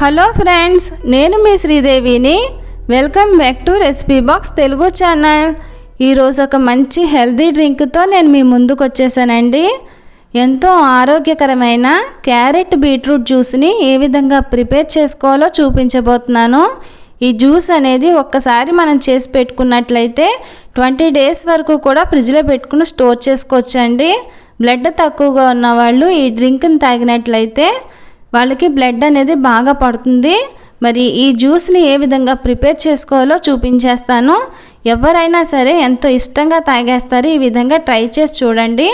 Hello friends, నేను మీ శ్రీదేవిని. Welcome back to recipe box Telugu channel. ఈరోజు ఒక మంచి హెల్తీ డ్రింక్తో నేను మీ ముందుకు వచ్చేసానండి. ఎంతో ఆరోగ్యకరమైన క్యారెట్ బీట్రూట్ జ్యూస్ని ఏ విధంగా ప్రిపేర్ చేసుకోవాలో చూపించబోతున్నాను. ఈ జ్యూస్ అనేది ఒక్కసారి మనం చేసి పెట్టుకున్నట్లయితే 20 days వరకు కూడా ఫ్రిడ్జ్లో పెట్టుకుని స్టోర్ చేసుకోవచ్చండి. బ్లడ్ తక్కువగా ఉన్న వాళ్ళు ఈ డ్రింక్ని తాగినట్లయితే వాళ్ళకి బ్లడ్ అనేది బాగా పడుతుంది. మరి ఈ జ్యూస్ని ఏ విధంగా ప్రిపేర్ చేసుకోవాలో చూపించేస్తాను. ఎవరైనా సరే ఎంతో ఇష్టంగా తాగేస్తారు. ఈ విధంగా ట్రై చేసి చూడండి.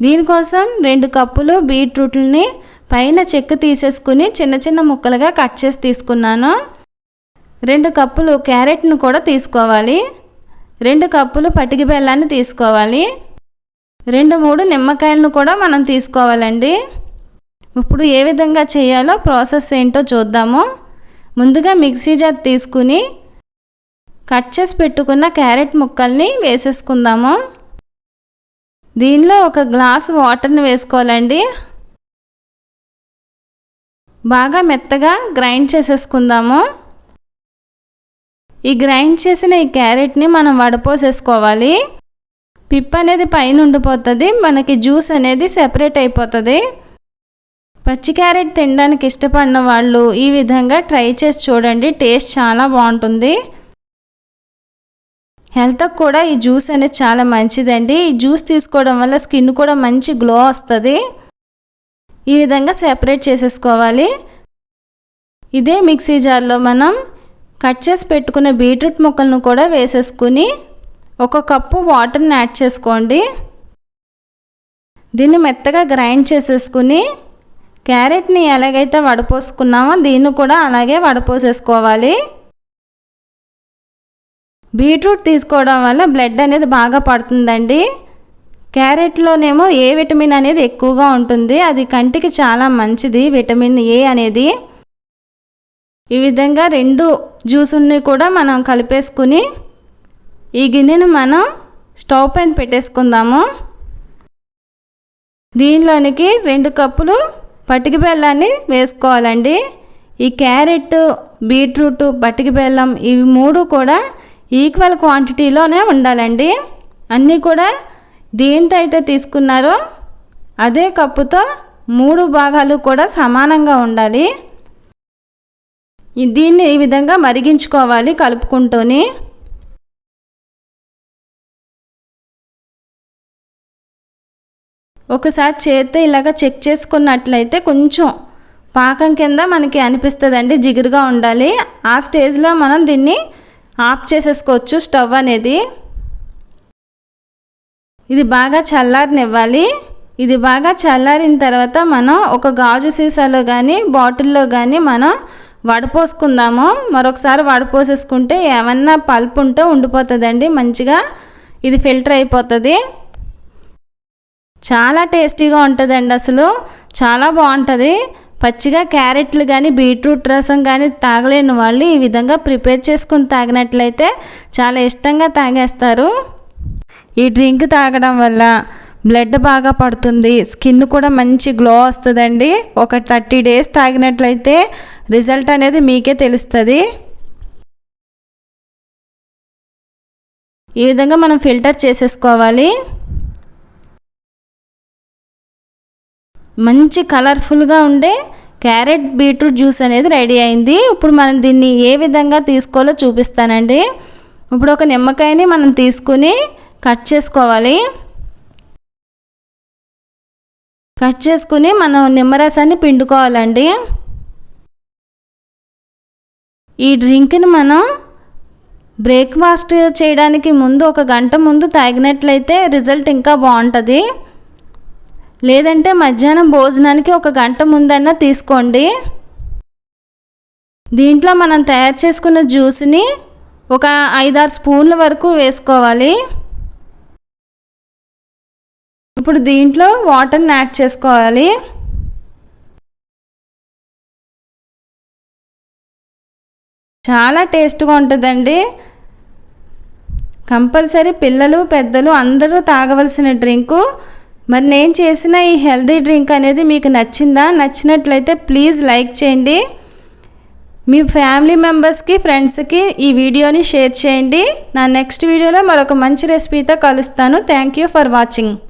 దీనికోసం 2 కప్పులు బీట్రూట్లని పైన చెక్కు తీసేసుకుని చిన్న చిన్న ముక్కలుగా కట్ చేసి తీసుకున్నాను. 2 కప్పులు క్యారెట్ను కూడా తీసుకోవాలి. 2 కప్పులు పటికి బెల్లాన్ని తీసుకోవాలి. 2-3 నిమ్మకాయలను కూడా మనం తీసుకోవాలండి. ఇప్పుడు ఏ విధంగా చేయాలో ప్రాసెస్ ఏంటో చూద్దాము. ముందుగా మిక్సీ జార్ తీసుకుని కట్ చేసి పెట్టుకున్న క్యారెట్ ముక్కల్ని వేసేసుకుందాము. దీనిలో 1 గ్లాసు వాటర్ని వేసుకోవాలండి. బాగా మెత్తగా గ్రైండ్ చేసేసుకుందాము. ఈ గ్రైండ్ చేసిన ఈ క్యారెట్ని మనం వడపోసేసుకోవాలి. పిప్ అనేది పైన ఉండిపోతుంది. మనకి జ్యూస్ అనేది సెపరేట్ అయిపోతుంది. పచ్చి క్యారెట్ తినడానికి ఇష్టపడిన వాళ్ళు ఈ విధంగా ట్రై చేసి చూడండి. టేస్ట్ చాలా బాగుంటుంది. హెల్త్కి కూడా ఈ జ్యూస్ అనేది చాలా మంచిదండి. ఈ జ్యూస్ తీసుకోవడం వల్ల స్కిన్ కూడా మంచి గ్లో వస్తుంది. ఈ విధంగా సెపరేట్ చేసేసుకోవాలి. ఇదే మిక్సీ జార్లో మనం కట్ చేసి పెట్టుకున్న బీట్రూట్ ముక్కలను కూడా వేసేసుకుని 1 కప్పు వాటర్ని యాడ్ చేసుకోండి. దీన్ని మెత్తగా గ్రైండ్ చేసేసుకుని క్యారెట్ని ఎలాగైతే వడపోసుకున్నామో దీన్ని కూడా అలాగే వడపోసేసుకోవాలి. బీట్రూట్ తీసుకోవడం వల్ల బ్లడ్ అనేది బాగా పడుతుందండి. క్యారెట్లోనేమో ఏ విటమిన్ అనేది ఎక్కువగా ఉంటుంది. అది కంటికి చాలా మంచిది, విటమిన్ ఏ అనేది. ఈ విధంగా 2 జ్యూసుల్ని కూడా మనం కలిపేసుకుని ఈ గిన్నెను మనం స్టవ్ పైన పెట్టేసుకుందాము. దీనిలోనికి 2 కప్పులు పటికి బెల్లాన్ని వేసుకోవాలండి. ఈ క్యారెట్, బీట్రూట్, పటికి బెల్లం ఇవి 3 కూడా ఈక్వల్ క్వాంటిటీలోనే ఉండాలండి. అన్నీ కూడా దేంతో అయితే తీసుకున్నారో అదే కప్పుతో 3 భాగాలు కూడా సమానంగా ఉండాలి. దీన్ని ఈ విధంగా మరిగించుకోవాలి కలుపుకుంటూని. ఒకసారి చేత్తో ఇలాగ చెక్ చేసుకున్నట్లయితే కొంచెం పాకం కింద మనకి అనిపిస్తుందండి, జిగురుగా ఉండాలి. ఆ స్టేజ్లో మనం దీన్ని ఆఫ్ చేసేసుకోవచ్చు స్టవ్ అనేది. ఇది బాగా చల్లారనివ్వాలి. ఇది బాగా చల్లారిన తర్వాత మనం ఒక గాజు సీసాలో కానీ బాటిల్లో కానీ మనం వడపోసుకుందాము. మరొకసారి వడపోసేసుకుంటే ఏమన్నా పల్పు ఉంటే ఉండిపోతుందండి. మంచిగా ఇది ఫిల్టర్ అయిపోతుంది. చాలా టేస్టీగా ఉంటుందండి. అసలు చాలా బాగుంటుంది. పచ్చిగా క్యారెట్లు కానీ బీట్రూట్ రసం కానీ తాగలేని వాళ్ళు ఈ విధంగా ప్రిపేర్ చేసుకుని తాగినట్లయితే చాలా ఇష్టంగా తాగేస్తారు. ఈ డ్రింక్ తాగడం వల్ల బ్లడ్ బాగా పడుతుంది. స్కిన్ కూడా మంచి గ్లో వస్తుందండి. ఒక 30 days తాగినట్లయితే రిజల్ట్ అనేది మీకే తెలుస్తుంది. ఈ విధంగా మనం ఫిల్టర్ చేసేసుకోవాలి. మంచి కలర్ఫుల్గా ఉండే క్యారెట్ బీట్రూట్ జ్యూస్ అనేది రెడీ అయింది. ఇప్పుడు మనం దీన్ని ఏ విధంగా తీసుకోవాలో చూపిస్తానండి. ఇప్పుడు ఒక నిమ్మకాయని మనం తీసుకుని కట్ చేసుకోవాలి. కట్ చేసుకుని మనం నిమ్మరసాన్ని పిండుకోవాలండి. ఈ డ్రింక్ని మనం బ్రేక్ఫాస్ట్ చేయడానికి ముందు 1 గంట ముందు తాగినట్లయితే రిజల్ట్ ఇంకా బాగుంటుంది. లేదంటే మధ్యాహ్నం భోజనానికి 1 గంట ముందన్నా తీసుకోండి. దీంట్లో మనం తయారు చేసుకున్న జ్యూస్ని ఒక 5-6 స్పూన్ల వరకు వేసుకోవాలి. ఇప్పుడు దీంట్లో వాటర్ని యాడ్ చేసుకోవాలి. చాలా టేస్ట్గా ఉంటుందండి. కంపల్సరీ పిల్లలు పెద్దలు అందరూ తాగవలసిన డ్రింకు. మరి నేను చేసిన ఈ హెల్దీ డ్రింక్ అనేది మీకు నచ్చిందా? నచ్చినట్లయితే ప్లీజ్ లైక్ చేయండి. మీ ఫ్యామిలీ మెంబర్స్కి, ఫ్రెండ్స్కి ఈ వీడియోని షేర్ చేయండి. నా నెక్స్ట్ వీడియోలో మరొక మంచి రెసిపీతో కలుస్తాను. Thank you for watching.